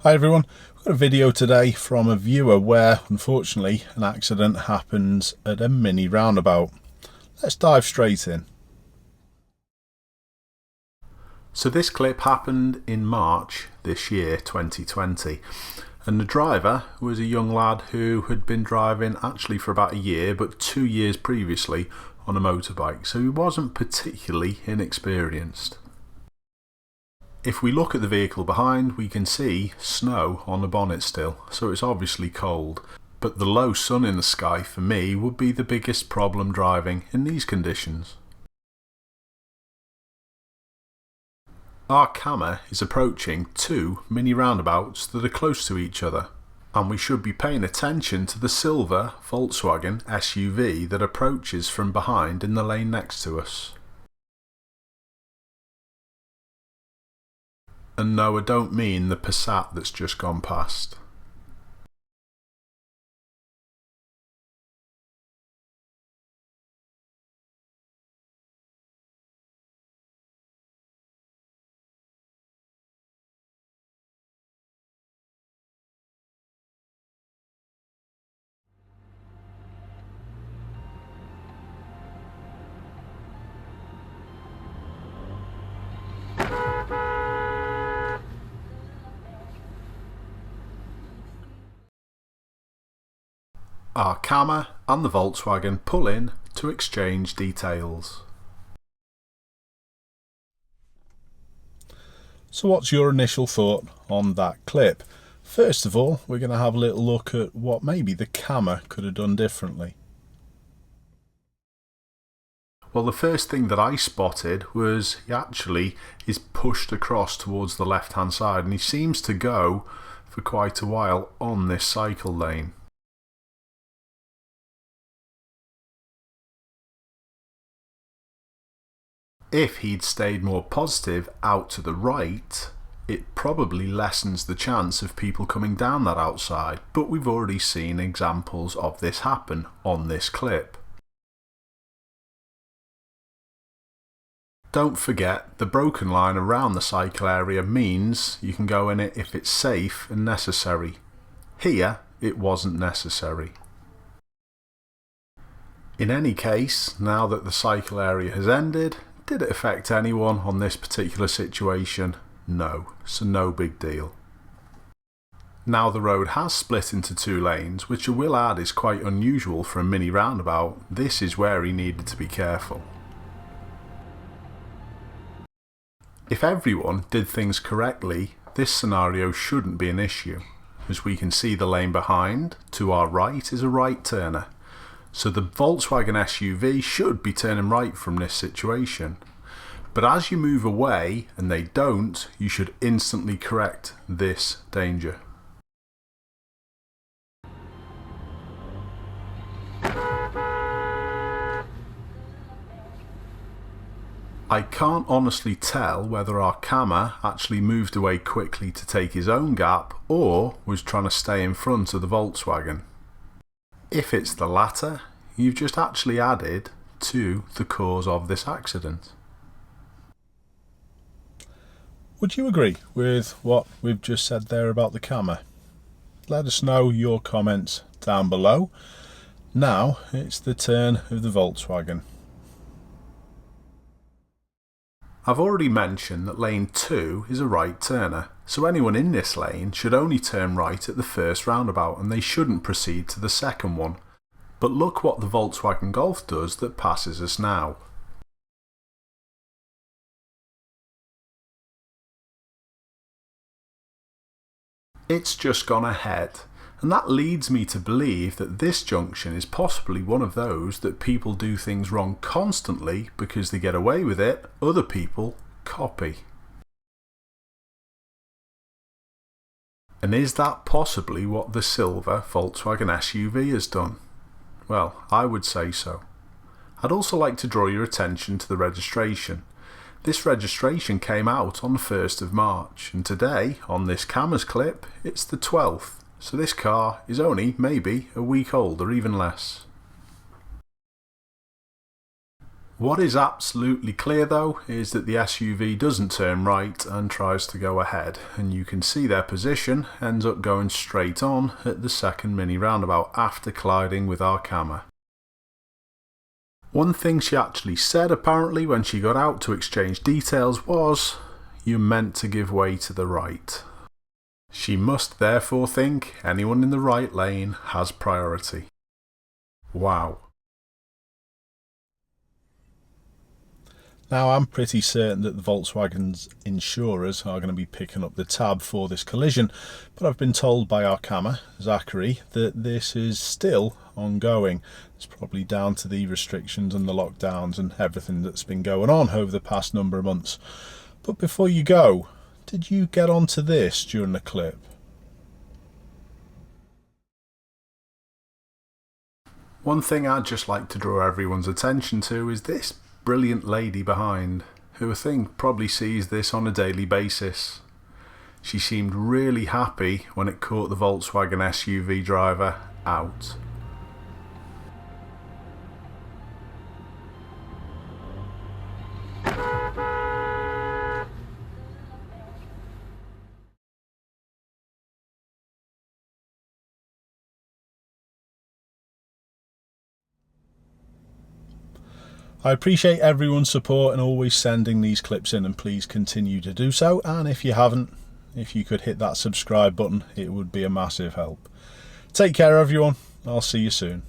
Hi everyone, we've got a video today from a viewer where unfortunately an accident happens at a mini roundabout. Let's dive straight in. So this clip happened in March this year, 2020, and the driver was a young lad who had been driving actually for about a year, but 2 years previously on a motorbike, so he wasn't particularly inexperienced. If we look at the vehicle behind, we can see snow on the bonnet still, so it's obviously cold. But the low sun in the sky for me would be the biggest problem driving in these conditions. Our camera is approaching two mini roundabouts that are close to each other, and we should be paying attention to the silver Volkswagen SUV that approaches from behind in the lane next to us. And no, I don't mean the Passat that's just gone past. Our camera and the Volkswagen pull in to exchange details. So what's your initial thought on that clip? First of all, we're going to have a little look at what maybe the camera could have done differently. Well, the first thing that I spotted was he actually is pushed across towards the left hand side, and he seems to go for quite a while on this cycle lane. If he'd stayed more positive out to the right, it probably lessens the chance of people coming down that outside, but we've already seen examples of this happen on this clip. Don't forget, the broken line around the cycle area means you can go in it if it's safe and necessary. Here, it wasn't necessary. In any case, now that the cycle area has ended, did it affect anyone on this particular situation? No, so no big deal. Now the road has split into two lanes, which I will add is quite unusual for a mini roundabout. This is where he needed to be careful. If everyone did things correctly, this scenario shouldn't be an issue. As we can see, the lane behind, to our right, is a right turner. So the Volkswagen SUV should be turning right from this situation. But as you move away and they don't, you should instantly correct this danger. I can't honestly tell whether our camera actually moved away quickly to take his own gap or was trying to stay in front of the Volkswagen. If it's the latter, you've just actually added to the cause of this accident. Would you agree with what we've just said there about the camera? Let us know your comments down below. Now it's the turn of the Volkswagen. I've already mentioned that lane 2 is a right turner, so anyone in this lane should only turn right at the first roundabout and they shouldn't proceed to the second one. But look what the Volkswagen Golf does that passes us now. It's just gone ahead, and that leads me to believe that this junction is possibly one of those that people do things wrong constantly because they get away with it, other people copy. And is that possibly what the silver Volkswagen SUV has done? Well, I would say so. I'd also like to draw your attention to the registration. This registration came out on the 1st of March, and today, on this camera's clip, it's the 12th, so this car is only maybe a week old or even less. What is absolutely clear though is that the SUV doesn't turn right and tries to go ahead, and you can see their position ends up going straight on at the second mini roundabout after colliding with our camera. One thing she actually said apparently when she got out to exchange details was, "You're meant to give way to the right." She must therefore think anyone in the right lane has priority. Wow. Now, I'm pretty certain that the Volkswagen's insurers are going to be picking up the tab for this collision, but I've been told by our camera, Zakary, that this is still ongoing. It's probably down to the restrictions and the lockdowns and everything that's been going on over the past number of months. But before you go, did you get onto this during the clip? One thing I'd just like to draw everyone's attention to is this brilliant lady behind, who I think probably sees this on a daily basis. She seemed really happy when it caught the Volkswagen SUV driver out. I appreciate everyone's support and always sending these clips in, and please continue to do so. And if you haven't, if you could hit that subscribe button, it would be a massive help. Take care everyone, I'll see you soon.